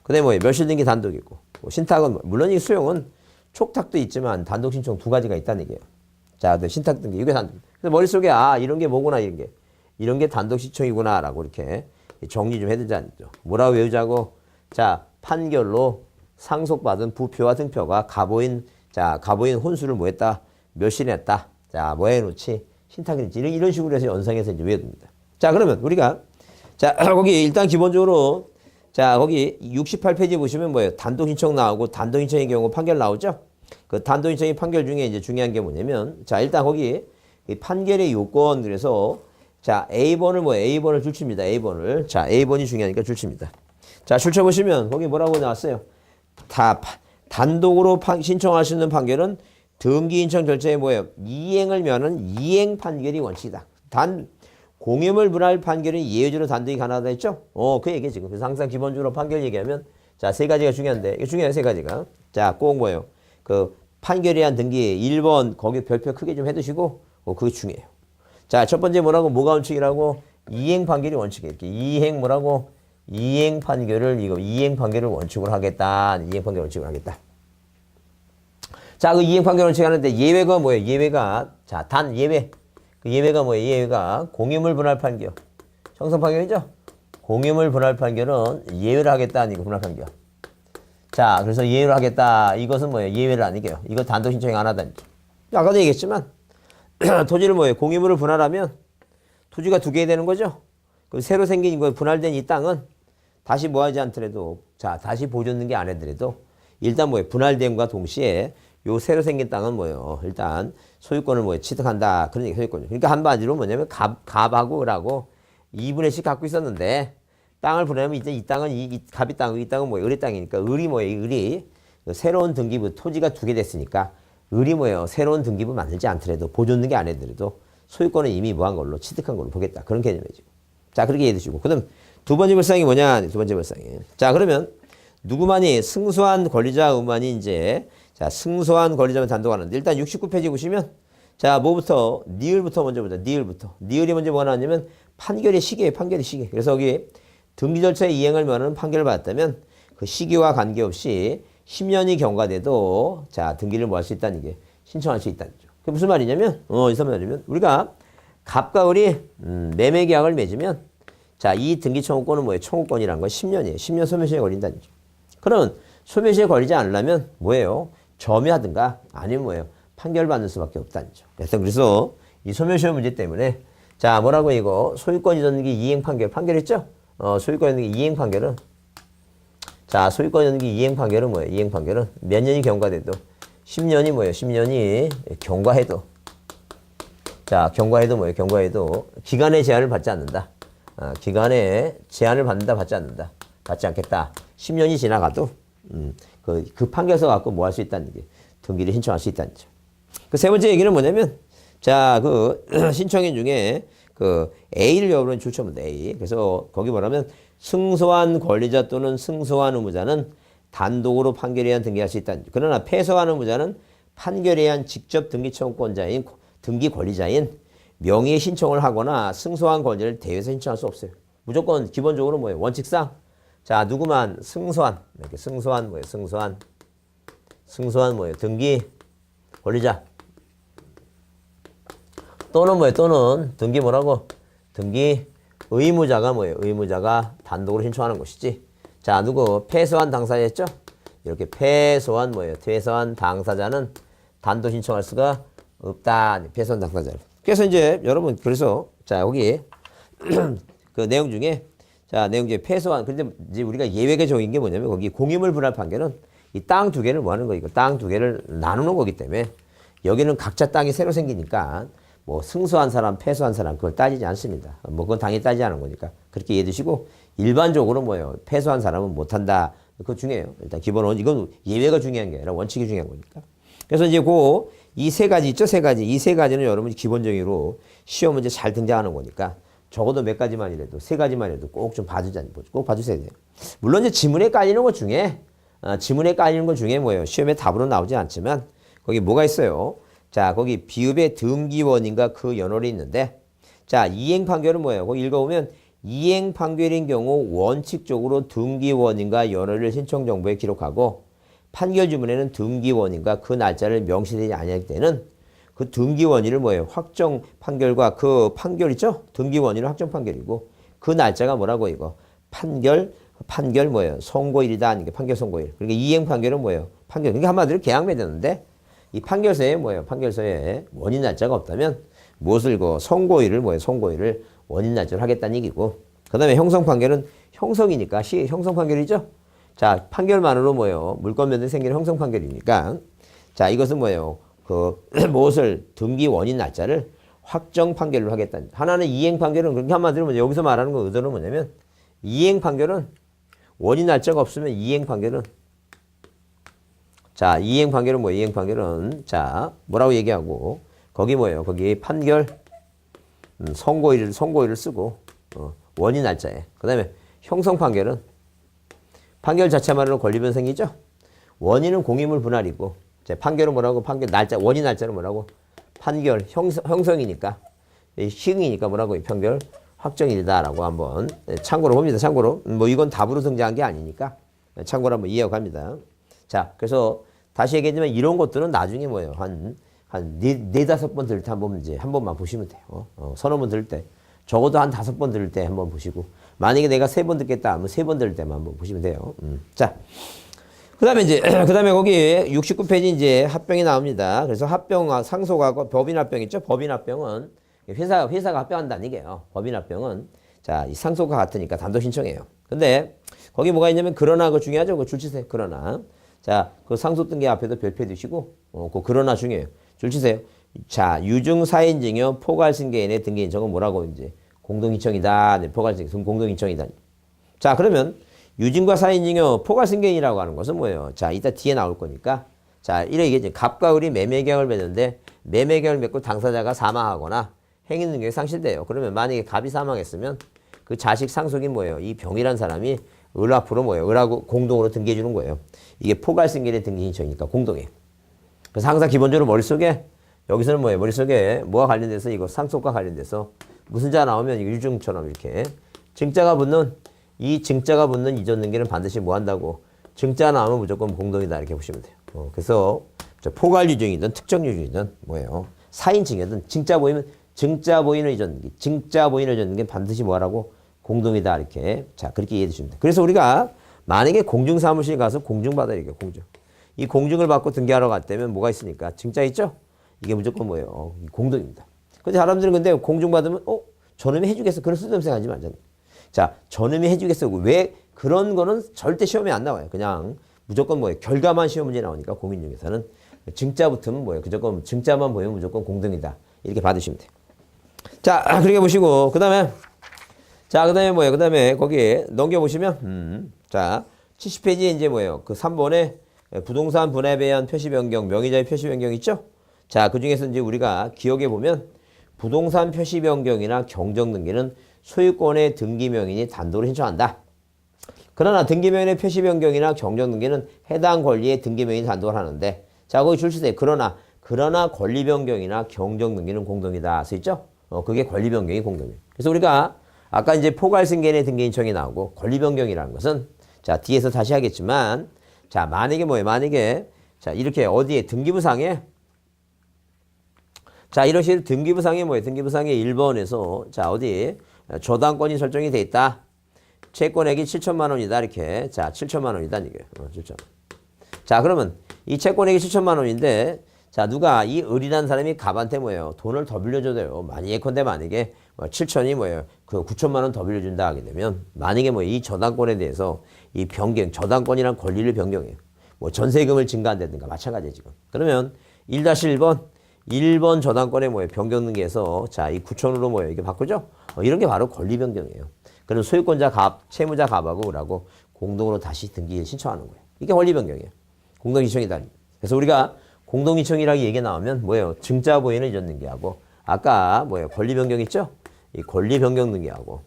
A: 그 다음에 뭐예요? 멸실등기 단독이고. 신탁은, 물론 이 수용은 촉탁도 있지만 단독 신청 두 가지가 있다는 얘기예요. 자, 신탁 등기. 이게 단독. 그래서 머릿속에, 이런 게 뭐구나, 이런 게 단독 신청이구나, 라고 이렇게 정리 좀 해두자. 뭐라고 외우자고? 자, 판결로 상속받은 부표와 등표가 가보인 혼수를 뭐 했다? 멸실했다. 자, 뭐 해놓지? 신탁이지. 이런 식으로 해서 연상해서 이제 외워둡니다. 자, 그러면 우리가 자, 거기 일단 기본적으로 자, 거기 68페이지 보시면 뭐예요? 단독 신청 나오고 단독 신청의 경우 판결 나오죠? 그 단도신청의 판결 중에 이제 중요한 게 뭐냐면, 자, 일단 거기 이 판결의 요건, 그래서 자, A번을 A번을 줄칩니다. A번을. 자, A번이 중요하니까 줄칩니다. 자, 줄쳐보시면 거기 뭐라고 나왔어요? 단독으로 신청할 수 있는 판결은 등기 신청 절차에 이행을 면은 이행 판결이 원칙이다. 공유물 분할 판결은 예외적으로 단독이 가능하다 했죠? 그 얘기 지금. 그래서 항상 기본적으로 판결 얘기하면 자, 세 가지가 중요한데, 이게 중요해요, 세 가지가. 자, 꼭 그 판결에 대한 등기 1번 거기 별표 크게 좀 해두시고, 그게 중요해요. 자, 첫 번째 뭐가 원칙이라고? 이행 판결이 원칙이에요. 이렇게 이행 판결을 원칙으로 하겠다. 이행 판결 원칙으로 하겠다. 자, 그 이행 판결 원칙 하는데 예외가 뭐예요? 예외가, 자, 예외. 그 예외가 뭐예요? 예외가 공유물 분할 판결. 형성 판결이죠? 공유물 분할 판결은 예외를 하겠다. 이거 분할 판결. 자, 그래서 예외를 하겠다. 이것은 예외를 안 이겨요. 이거 단독 신청이 안 하다니. 아까도 얘기했지만, 토지를 공유물을 분할하면 토지가 두 개 되는 거죠? 그 새로 생긴 분할된 이 땅은 다시 하지 않더라도, 자, 다시 보존는 게 안 해더라도, 일단 분할됨과 동시에 요 새로 생긴 땅은 일단 소유권을 취득한다. 그런 얘기 소유권. 그러니까 한마디로 뭐냐면 갑하고 을하고 2분의 1씩 갖고 있었는데 땅을 분할하면 이제 이 땅은 갑이 땅이고 이 땅은 을의 땅이니까 을이 새로운 등기부 토지가 두 개 됐으니까 을이 새로운 등기부 만들지 않더라도 보존는 게 안 해더라도 소유권은 이미 뭐한 걸로 취득한 걸로 보겠다. 그런 개념이죠. 자, 그렇게 이해해 두시고. 그다음 두 번째 발상이 뭐냐? 두 번째 발상이. 자, 그러면 누구만이 승소한 권리자 의무만이 이제 자, 승소한 권리자만 단독하는데 일단 69페이지 보시면 자, 뭐부터 니을부터 먼저 보자. 니을이 먼저 뭐가 나왔냐면 판결의 시기예요. 판결의 시기. 그래서 여기 등기 절차의 이행을 면하는 판결을 받았다면 그 시기와 관계없이 10년이 경과돼도 자, 등기를 할 수 있다는 게 신청할 수 있다는 거죠. 그게 무슨 말이냐면 무슨 말이냐면 우리가 갑과 을이 매매 계약을 맺으면 자, 이 등기 청구권은 청구권이란 건 10년이에요. 10년 소멸시효에 걸린다는 거죠. 그러면 소멸시효에 걸리지 않으려면 점유하든가 아니면 판결받는 수밖에 없다는 거죠. 그래서 이 소멸시효 문제 때문에 자, 뭐라고 이거 소유권 이전등기 이행 판결했죠? 소유권 이전등기 이행 판결은 자, 소유권 이전등기 이행 판결은 이행 판결은 몇 년이 경과돼도 10년이 10년이 경과해도 자, 경과해도 기간의 제한을 받지 않는다. 기간의 제한을 받지 않는다. 받지 않겠다. 10년이 지나가도 그 판결서 갖고 뭐 할 수 있다는 게 등기를 신청할 수 있다는 거죠. 그 세 번째 얘기는 뭐냐면 자, 그 신청인 중에 그 A를 여부는 줄쳐면 A. 그래서 거기 뭐라면 승소한 권리자 또는 승소한 의무자는 단독으로 판결에 의한 등기할 수 있다. 그러나 패소한 의무자는 판결에 의한 직접 등기 청구권자인 등기 권리자인 명의의 신청을 하거나 승소한 권리를 대회에서 신청할 수 없어요. 무조건 기본적으로 원칙상 자, 누구만 승소한 이렇게 승소한 등기 권리자 또는 또는 등기 등기 의무자가 의무자가 단독으로 신청하는 것이지. 자, 누구 패소한 당사자였죠? 이렇게 패소한 당사자는 단독 신청할 수가 없다. 패소한 당사자를. 그래서 이제 여러분 그래서 자, 여기 그 내용 중에 패소한 근데 이제 우리가 예외가 적인 게 뭐냐면 거기 공유물 분할 판결은 이 땅 두 개를 뭐 하는 거 이거 땅 두 개를 나누는 거기 때문에 여기는 각자 땅이 새로 생기니까 승소한 사람, 패소한 사람 그걸 따지지 않습니다. 그건 당연히 따지지 않은 거니까 그렇게 이해해 두시고 일반적으로 패소한 사람은 못한다. 그거 중요해요. 일단 기본은 이건 예외가 중요한 게 아니라 원칙이 중요한 거니까. 그래서 이제 이 세 가지 있죠, 세 가지. 이 세 가지는 여러분이 기본적으로 시험 문제 잘 등장하는 거니까 적어도 몇 가지만이라도 세 가지만이라도 꼭 좀 꼭 봐주셔야 돼요. 물론 이제 지문에 깔리는 것 중에 시험에 답으로 나오지 않지만 거기 뭐가 있어요? 자, 거기 비읍의 등기원인과 그 연월이 있는데 자, 이행 판결은 뭐예요? 거기 읽어보면 이행 판결인 경우 원칙적으로 등기원인과 연월을 신청 정보에 기록하고 판결 주문에는 등기원인과 그 날짜를 명시되지 않을 때는 그 등기원인을 확정 판결과 그 판결 있죠? 등기원인은 확정 판결이고 그 날짜가 뭐라고 이거? 판결 선고일이다. 아니 판결 선고일. 그러니까 이행 판결은 판결. 그러니까 한마디로 계약 맺었는데 이 판결서에 판결서에 원인 날짜가 없다면 무엇을 선고일을 원인 날짜로 하겠다는 얘기고. 그다음에 형성 판결은 형성이니까 형성 판결이죠. 자, 판결만으로 물권 변동이 생기는 형성 판결이니까 자, 이것은 뭐예요? 그 무엇을 등기 원인 날짜를 확정 판결로 하겠다. 하나는 이행 판결은 그렇게 한마디로 뭐 여기서 말하는 거 의도는 뭐냐면 이행 판결은 원인 날짜가 없으면 이행 판결은 자, 이행 판결은 뭐 이행 판결은 자, 뭐라고 얘기하고 거기 뭐예요? 거기 판결 선고일을 쓰고 원인 날짜에. 그다음에 형성 판결은 판결 자체만으로 권리변 생기죠. 원인은 공유물 분할이고 자, 판결은 뭐라고? 판결 날짜 원인 날짜는 뭐라고? 판결 형성이니까 시행이니까 뭐라고? 판결 확정일이다라고 한번 참고로 봅니다. 참고로 뭐 이건 답으로 등장한 게 아니니까 참고로 한번 이해하고 갑니다. 자, 그래서 다시 얘기했지만 이런 것들은 나중에 뭐예요? 한 네다섯 번 들을 때 한번 이제 한 번만 보시면 돼요. 서너 번 들을 때 적어도 한 다섯 번 들을 때 한번 보시고 만약에 내가 세 번 듣겠다 하면 세 번 들을 때만 한번 보시면 돼요. 자, 그다음에 이제 그다음에 거기 69페이지 이제 합병이 나옵니다. 그래서 합병 상속하고 법인 합병 있죠? 법인 합병은 회사가 합병한다는 얘기예요. 법인 합병은 자, 이 상속과 같으니까 단독 신청해요. 근데 거기 뭐가 있냐면 그러나 그거 중요하죠. 그거 줄 치세요. 그러나 자, 그 상속 등기 앞에도 별표 두시고 그 그러나 중요해요. 줄 치세요. 자, 유증 사인 증여 포괄 승계인의 등기 인정은 뭐라고 이제 공동인청이다. 네, 포괄 승계 공동인청이다. 자, 그러면 유증과 사인 증여 포괄 승계인이라고 하는 것은 뭐예요? 자, 이따 뒤에 나올 거니까 자, 이래 이게 갑과 을이 매매 계약을 맺는데 매매 계약을 맺고 당사자가 사망하거나 행위 능력이 상실돼요. 그러면 만약에 갑이 사망했으면 그 자식 상속인 뭐예요? 이 병이란 사람이 을 앞으로 뭐예요? 을하고 공동으로 등기해 주는 거예요. 이게 포괄 승계인의 등기 신청이니까 공동이에요. 그래서 항상 기본적으로 머릿속에 여기서는 뭐예요? 머릿속에 뭐가 관련돼서 이거 상속과 관련돼서 무슨 자 나오면 이거 유증처럼 이렇게 증자가 붙는 이 증자가 붙는 이전 등기는 반드시 뭐 한다고? 증자 나오면 무조건 공동이다 이렇게 보시면 돼요. 그래서 포괄 유증이든 특정 유증이든 뭐예요? 사인 증여든 증자 보이면 증자 보이는 이전 등기, 증자 보이는 이전 등기는 반드시 뭐하라고? 공동이다 이렇게 자 그렇게 이해해 주시면 돼요. 그래서 우리가 만약에 공증사무실 가서 공증받아 이렇게 공증 이 공증을 받고 등기하러 갔다면 뭐가 있으니까 증자 있죠? 이게 무조건 뭐예요? 공동입니다. 근데 사람들은 근데 공증받으면 저놈이 해주겠어 그런 쓸데없는 생각하지 말잖아요. 자, 저놈이 해주겠어 왜 그런 거는 절대 시험에 안 나와요. 그냥 무조건 뭐예요? 결과만 시험 문제 나오니까 공인 중에서는 증자 붙으면 뭐예요? 무조건 증자만 보이면 무조건 공동이다 이렇게 받으시면 돼요. 자, 그렇게 보시고 그다음에 뭐예요? 그 다음에 거기에 넘겨보시면, 자, 70페이지에 이제 뭐예요? 그 3번에 부동산 분할에 의한 표시 변경, 명의자의 표시 변경 있죠? 자, 그 중에서 이제 우리가 기억해 보면 부동산 표시 변경이나 경정 등기는 소유권의 등기 명인이 단독으로 신청한다. 그러나 등기 명인의 표시 변경이나 경정 등기는 해당 권리의 등기 명인이 단독을 하는데, 자, 거기 줄 주세요. 그러나 권리 변경이나 경정 등기는 공동이다. 써 있죠? 그게 권리 변경이 공동이에요. 그래서 우리가 아까 이제 포괄 승계인의 등기 신청이 나오고 권리 변경이라는 것은 자 뒤에서 다시 하겠지만 자 만약에 뭐예요? 만약에 자 이렇게 어디에 등기부상에 자 이런 식으로 등기부상에 뭐예요? 등기부상에 1번에서 자 어디 저당권이 설정이 돼 있다. 채권액이 7천만 원이다 이렇게 자 7천만 원이다 이게 7천. 자 그러면 이 채권액이 7천만 원인데 자 누가 이 을이라는 사람이 갑한테 뭐예요? 돈을 더 빌려줘도 돼요. 예컨대 만약에 7천이 뭐예요? 그 9천만 원 더 빌려준다 하게 되면 만약에 뭐 이 저당권에 대해서 이 변경 저당권이란 권리를 변경해요. 뭐 전세금을 증가한다든가 마찬가지예요 지금. 그러면 1-1번 저당권에 뭐예요? 변경 등기해서 자 이 9천으로 뭐예요? 이게 바꾸죠? 이런 게 바로 권리 변경이에요. 그럼 소유권자 갑, 채무자 갑하고 을하고 공동으로 다시 등기를 신청하는 거예요. 이게 권리 변경이에요. 공동신청이다. 그래서 우리가 공동신청이라고 얘기가 나오면 뭐예요? 증자 보이는 이전 등기하고 아까 뭐예요? 권리 변경 있죠? 이 권리 변경 등기하고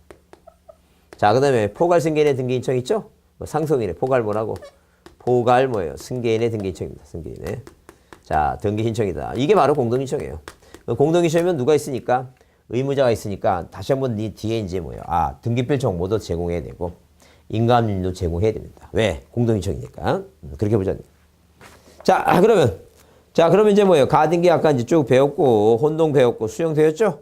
A: 자 그다음에 포괄 승계인의 등기 신청 있죠? 상속인의 포괄 뭐라고? 포괄 뭐예요? 승계인의 등기 신청입니다. 승계인의 자 등기 신청이다. 이게 바로 공동 신청이에요. 공동 신청이면 누가 있으니까 의무자가 있으니까 다시 한번 이 뒤에 이제 뭐예요? 등기필 정보도 제공해야 되고 인감률도 제공해야 됩니다. 왜? 공동 신청이니까 그렇게 보자. 자 그러면 이제 뭐예요? 가등기 아까 이제 쭉 배웠고 혼동 배웠고 수용 되었죠?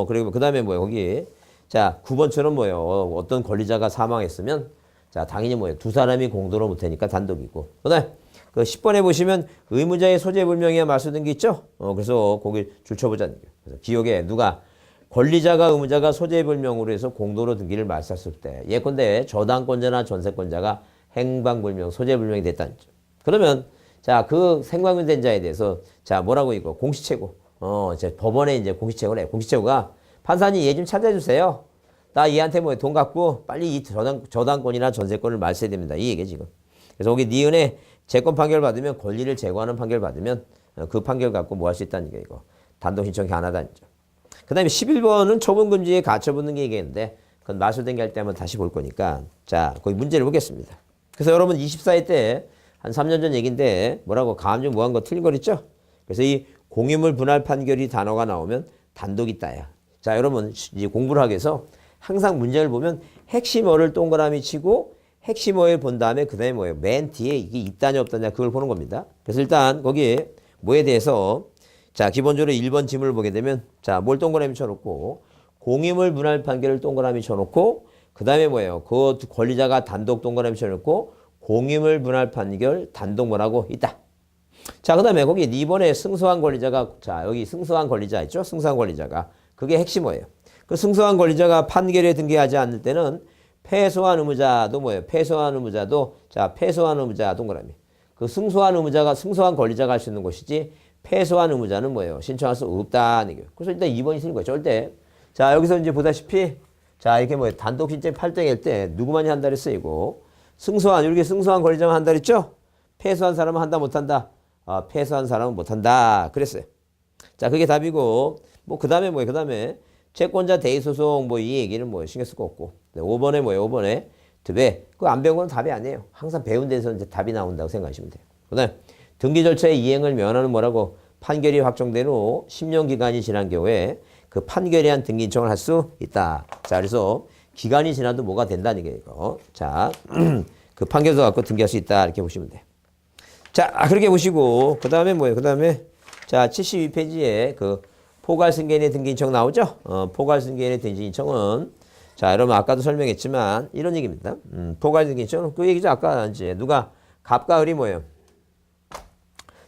A: 그리고 그다음에 뭐예요? 거기 자 9번처럼 뭐예요? 어떤 권리자가 사망했으면 자 당연히 뭐예요? 두 사람이 공동으로 못하니까 단독이고 그다음에 그 10번에 보시면 의무자의 소재 불명예와 말소 등기 있죠? 그래서 거기 줄쳐보자는 거예요. 그래서 기억에 누가 권리자가 의무자가 소재 불명으로 해서 공동으로 등기를 말소했을 때 예컨대 저당권자나 전세권자가 행방불명 소재 불명이 됐다는 거죠. 그러면 자, 그 생방된 자에 대해서 자, 뭐라고 이거 공시채고. 이제 법원에 이제 공시채고를 해. 공시채고가 판사님 얘 좀 찾아주세요. 나 얘한테 뭐 돈 갖고 빨리 이 저당권이나 전세권을 말세야 됩니다. 이 얘기 지금. 그래서 거기 니은에 재권 판결 받으면 권리를 제거하는 판결 받으면 그 판결 갖고 뭐 할 수 있다는 게 이거. 단독 신청이 가능하다는 점. 그 다음에 11번은 처분금지에 갇혀붙는 게 얘기했는데 그건 마술된 게 할 때 한번 다시 볼 거니까 자, 거기 문제를 보겠습니다. 그래서 여러분 24회 때 한 3년 전 얘기인데 뭐라고 가압류 무한 거 틀린 거 있죠? 그래서 이 공유물 분할 판결이 단어가 나오면 단독 있다야. 자, 여러분 이제 공부를 하기 위해서 항상 문제를 보면 핵심어를 동그라미 치고 핵심어에 본 다음에 그 다음에 뭐예요? 맨 뒤에 이게 있다냐 없다냐 그걸 보는 겁니다. 그래서 일단 거기 뭐에 대해서 자, 기본적으로 1번 지문을 보게 되면 자, 뭘 동그라미 쳐놓고 공유물 분할 판결을 동그라미 쳐놓고 그 다음에 뭐예요? 그 권리자가 단독 동그라미 쳐놓고 공유물 분할 판결 단독 뭐라고 있다. 자, 그 다음에 거기 2번에 승소한 권리자가 자, 여기 승소한 권리자 있죠? 승소한 권리자가 그게 핵심어예요. 그 승소한 권리자가 판결에 등기하지 않을 때는 패소한 의무자도 뭐예요? 패소한 의무자도 자, 패소한 의무자 동그라미. 그 승소한 의무자가 승소한 권리자가 할 수 있는 것이지 패소한 의무자는 뭐예요? 신청할 수 없다는 얘기예요. 그래서 일단 2번이 틀린 거예요. 절대. 자, 여기서 이제 보다시피 자, 이렇게 뭐예요? 단독 신청 8등일 때 누구만이 한다 그랬어요? 승소한 이렇게 승소한 권리자만 한다 그랬죠? 패소한 사람은 한다 못한다. 패소한 사람은 못한다 그랬어요. 자, 그게 답이고 뭐 그 다음에 뭐예요? 그 다음에 채권자 대의소송 뭐 이 얘기는 뭐 신경 쓸 거 없고 5번에 뭐예요? 5번에 득에 그거 안 배운 건 답이 아니에요. 항상 배운 데서 이제 답이 나온다고 생각하시면 돼요. 그 다음에 등기 절차의 이행을 면하는 뭐라고 판결이 확정된 후 10년 기간이 지난 경우에 그 판결에 한 등기 신청을 할 수 있다. 자, 그래서 기간이 지나도 뭐가 된다는 게 이거. 자, 그 판결서 갖고 등기할 수 있다. 이렇게 보시면 돼요. 자, 그렇게 보시고 그 다음에 뭐예요? 그 다음에 자, 72페이지에 그 포괄승계인의 등기 신청 나오죠? 포괄승계인의 등기 신청은 자, 여러분 아까도 설명했지만 이런 얘기입니다. 포괄승계 신청은 그 얘기죠. 아까 이제 누가 갑과 을이 뭐예요?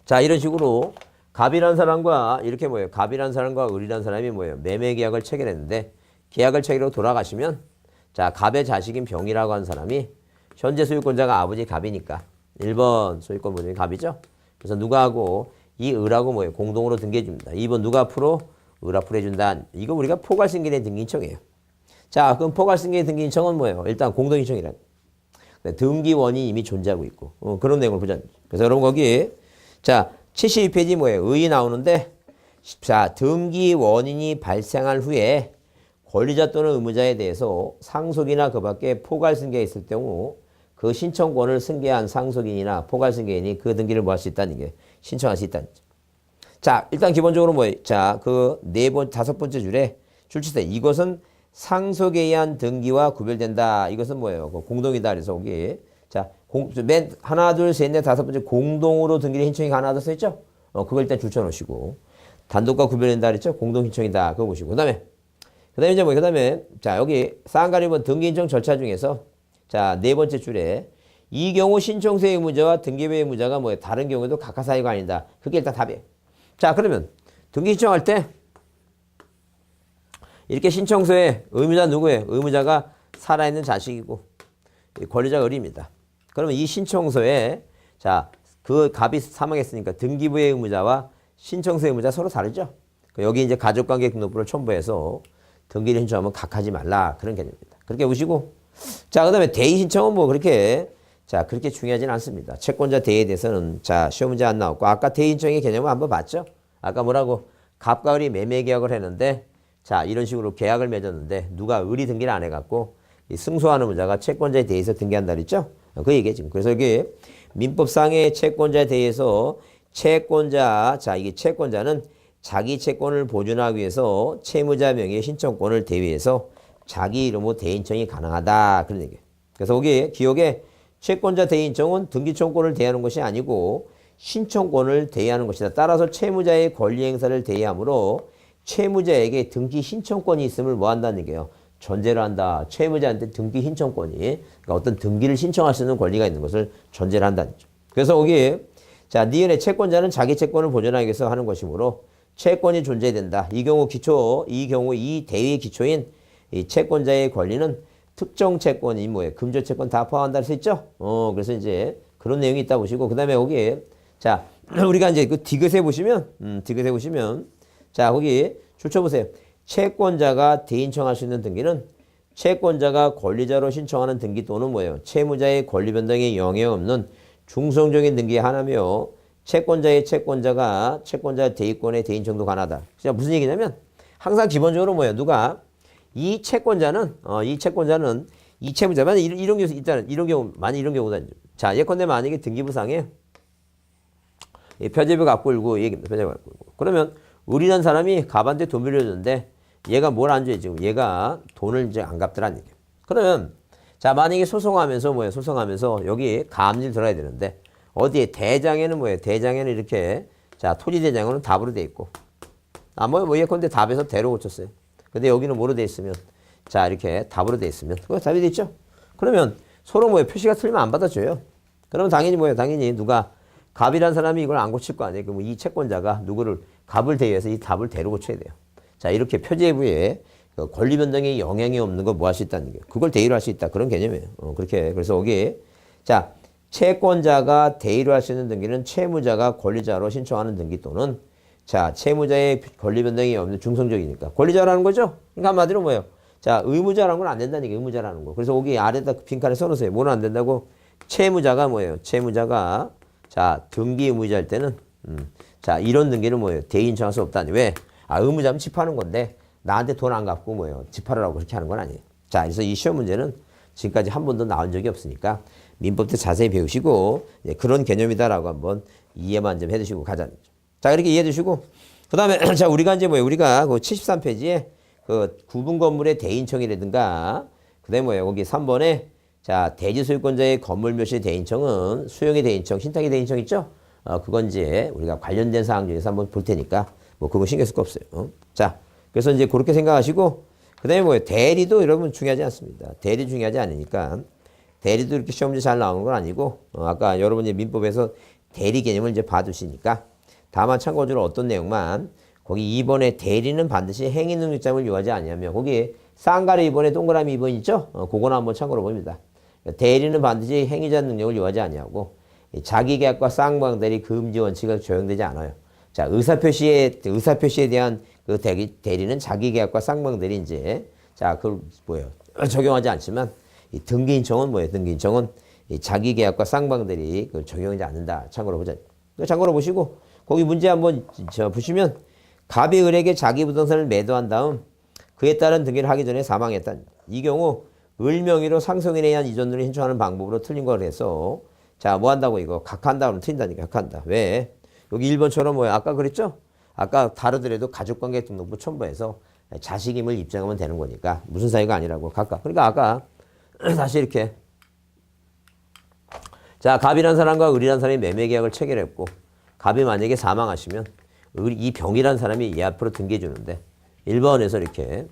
A: 자, 이런 식으로 갑이란 사람과 이렇게 뭐예요? 갑이란 사람과 을이란 사람이 뭐예요? 매매 계약을 체결했는데 계약을 체결하고 돌아가시면 자, 갑의 자식인 병이라고 하는 사람이 현재 소유권자가 아버지 갑이니까 1번 소유권 보존이 갑이죠. 그래서 누가 하고 이 을하고 뭐예요? 공동으로 등기해 줍니다. 2번 누가 앞으로? 을 앞으로 해준다. 이거 우리가 포괄승계인의 등기 신청이에요. 자, 그럼 포괄승계인의 등기 신청은 뭐예요? 일단 공동신청이란. 등기원이 이미 존재하고 있고 그런 내용을 보자. 그래서 여러분 거기 자, 72페이지 뭐예요? 의 나오는데 자, 등기 원인이 발생한 후에 권리자 또는 의무자에 대해서 상속이나 그 밖에 포괄승계가 있을 경우 그 신청권을 승계한 상속인이나 포괄승계인이 그 등기를 뭐 할 수 있다는 게 신청할 수 있다는 거죠. 자, 일단 기본적으로 뭐예요? 자, 그 다섯 번째 줄에 출처세 이것은 상속에 의한 등기와 구별된다. 이것은 뭐예요? 공동이다. 그래서 거기 자, 맨 하나, 둘, 셋, 넷, 다섯 번째 공동으로 등기를 신청이 가능하다 써있죠? 그걸 일단 줄쳐 놓으시고 단독과 구별된다 그랬죠? 공동 신청이다. 그거 보시고 그다음에 이제 뭐 그다음에 자, 여기 쌍가리번 등기 신청 절차 중에서 자, 네 번째 줄에 이 경우 신청세 의무자와 등기부 의무자가 뭐예요? 다른 경우에도 각하 사유가 아니다. 그게 일단 답이에요. 자, 그러면 등기 신청할 때 이렇게 신청서에 의무자 누구예요? 의무자가 살아있는 자식이고 권리자가 을입니다. 그러면 이 신청서에 자, 그 갑이 사망했으니까 등기부의 의무자와 신청서 의무자 서로 다르죠? 여기 이제 가족관계 등록부를 첨부해서 등기를 신청하면 각하지 말라. 그런 개념입니다. 그렇게 보시고 자, 그 다음에 대의 신청은 뭐 그렇게 자, 그렇게 중요하지는 않습니다. 채권자 대의에 대해서는 자, 시험 문제 안 나왔고 아까 대의 신청의 개념을 한번 봤죠? 아까 뭐라고? 갑과 을이 매매 계약을 했는데 자, 이런 식으로 계약을 맺었는데 누가 을이 등기를 안 해갖고 이 승소하는 의무자가 채권자에 대해서 등기한다 그랬죠? 그 얘기예요 지금. 그래서 여기 민법상의 채권자에 대해서 채권자 자, 이게 채권자는 자기 채권을 보존하기 위해서 채무자 명의의 신청권을 대위해서 자기 이름으로 대인청이 가능하다. 그런 얘기예요. 그래서 여기 기억에 채권자 대인청은 등기청권을 대하는 것이 아니고 신청권을 대의하는 것이다. 따라서 채무자의 권리 행사를 대의하므로 채무자에게 등기 신청권이 있음을 뭐 한다는 얘기예요. 전제로 한다. 채무자한테 등기 신청권이 그러니까 어떤 등기를 신청할 수 있는 권리가 있는 것을 전제로 한다는 거죠. 그래서 여기 자, 니은의 채권자는 자기 채권을 보존하기 위해서 하는 것이므로 채권이 존재된다. 이 경우 이 대의 기초인 이 채권자의 권리는 특정 채권이 뭐예요? 금조 채권 다 포함한다 할 수 있죠? 그래서 이제 그런 내용이 있다 보시고 그다음에 여기 자, 우리가 이제 그 디귿에 보시면, 자, 거기 줄쳐 보세요. 채권자가 대인청할 수 있는 등기는 채권자가 권리자로 신청하는 등기 또는 뭐예요? 채무자의 권리 변동에 영향 없는 중성적인 등기의 하나며 채권자가 채권자 대의권의 대인청도 가능하다. 자, 무슨 얘기냐면 항상 기본적으로 뭐예요? 누가 이 채권자는 이 채무자만 이런 경우 있다는 이런 경우 많이 이런 경우다. 자, 예컨대 만약에 등기부상에 이 표제비 갖고 일고 얘기입니다. 표제비 갖고 일고. 그러면 을이라는 사람이 갑한테 돈 빌려줬는데 얘가 뭘 안 줘요? 지금 얘가 돈을 이제 안 갚더라는 얘기예요. 그러면 자, 만약에 소송하면서 여기 가압류 들어야 되는데 어디에 대장에는 뭐예요? 대장에는 이렇게 자, 토지 대장은 답으로 돼 있고 뭐 예컨대 답에서 대로 고쳤어요. 근데 여기는 뭐로 돼 있으면 자, 이렇게 답으로 돼 있으면 그거 답이 돼 있죠? 그러면 서로 뭐예요? 표시가 틀리면 안 받아줘요. 그러면 당연히 뭐예요? 당연히 누가 갑이라는 사람이 이걸 안 고칠 거 아니에요? 그럼 이 채권자가 누구를 갑을 대여해서 이 답을 대로 고쳐야 돼요. 자, 이렇게 표제부에 권리 변동에 영향이 없는 거 뭐 할 수 있다는 게 그걸 대의로 할 수 있다 그런 개념이에요. 그렇게 그래서 여기 자, 채권자가 대의로 할 수 있는 등기는 채무자가 권리자로 신청하는 등기 또는 자, 채무자의 권리 변동이 없는 중성적이니까 권리자라는 거죠. 그러니까 한마디로 뭐예요? 자, 의무자라는 건 안 된다는 게 의무자라는 거. 그래서 여기 아래다 빈칸에 써놓으세요. 뭐는 안 된다고? 채무자가 뭐예요? 채무자가 자, 등기 의무자일 때는 자, 이런 등기는 뭐예요? 대의 신청할 수 없다니. 왜? 아, 의무자면 집하는 건데 나한테 돈 안 갚고 뭐예요? 집하라고 그렇게 하는 건 아니에요. 자, 그래서 이 시험 문제는 지금까지 한 번도 나온 적이 없으니까 민법도 자세히 배우시고 예, 그런 개념이다라고 한번 이해만 좀 해두시고 가자는 거죠. 자, 이렇게 이해해 두시고 그다음에 자, 우리가 이제 뭐예요? 우리가 그 73페이지에 그 구분 건물의 대인청이라든가 그다음에 뭐예요? 거기 3번에 자, 대지 소유권자의 건물 묘시 대인청은 수용의 대인청, 신탁의 대인청 있죠? 그건 이제 우리가 관련된 사항 중에서 한번 볼 테니까 뭐 그거 신경 쓸 거 없어요. 자, 그래서 이제 그렇게 생각하시고 그다음에 뭐예요? 대리도 여러분 중요하지 않습니다. 대리 중요하지 않으니까 대리도 이렇게 시험 문제 잘 나오는 건 아니고 아까 여러분이 민법에서 대리 개념을 이제 봐두시니까 다만 참고적으로 어떤 내용만 거기 2번에 대리는 반드시 행위 능력자를 요하지 아니하며 거기 쌍가리 2번에 동그라미 2번 있죠? 그거는 한번 참고로 봅니다. 대리는 반드시 행위자 능력을 요하지 아니하고 자기계약과 쌍방대리 금지 원칙을 적용되지 않아요. 자, 의사표시에 대한 그 대리는 자기계약과 쌍방대리 이제 자, 그 뭐예요? 적용하지 않지만 이 등기인청은 뭐예요? 등기인청은 이 자기계약과 쌍방대리 그 적용하지 않는다. 참고로 보자. 참고로 보시고 거기 문제 한번 보시면 갑이 을에게 자기 부동산을 매도한 다음 그에 따른 등기를 하기 전에 사망했다. 이 경우 을 명의로 상속인에 의한 이전으로 신청하는 방법으로 틀린 걸 해서 자, 뭐 한다고 이거 각한다 그러면 틀린다니까. 각한다. 왜? 여기 1번처럼 뭐야? 아까 그랬죠? 아까 다르더라도 가족관계 등록부 첨부해서 자식임을 입증하면 되는 거니까 무슨 사유가 아니라고 각각. 그러니까 아까 다시 이렇게 자, 갑이라는 사람과 을이라는 사람이 매매 계약을 체결했고 갑이 만약에 사망하시면 이 병이라는 사람이 얘 앞으로 등기해 주는데 1번에서 이렇게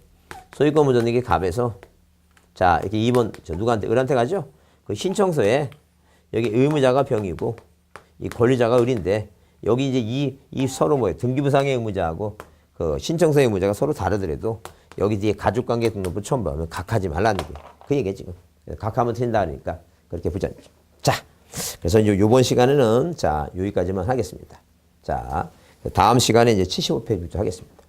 A: 소유권 무전등기 갑에서 자, 이렇게 2번 누구한테 을한테 가죠? 그 신청서에 여기 의무자가 병이고 이 권리자가 을인데 여기 이제 이 서로 뭐예요? 등기부상의 의무자하고 그 신청서의 의무자가 서로 다르더라도 여기 뒤에 가족관계 등록부 첨부하면 각하지 말라는 게 그 얘기예요 지금. 각하면 틀린다 하니까 그렇게 보자는 거죠. 자, 그래서 이제 이번 시간에는 자 여기까지만 하겠습니다. 자, 다음 시간에 이제 75페이지부터 하겠습니다.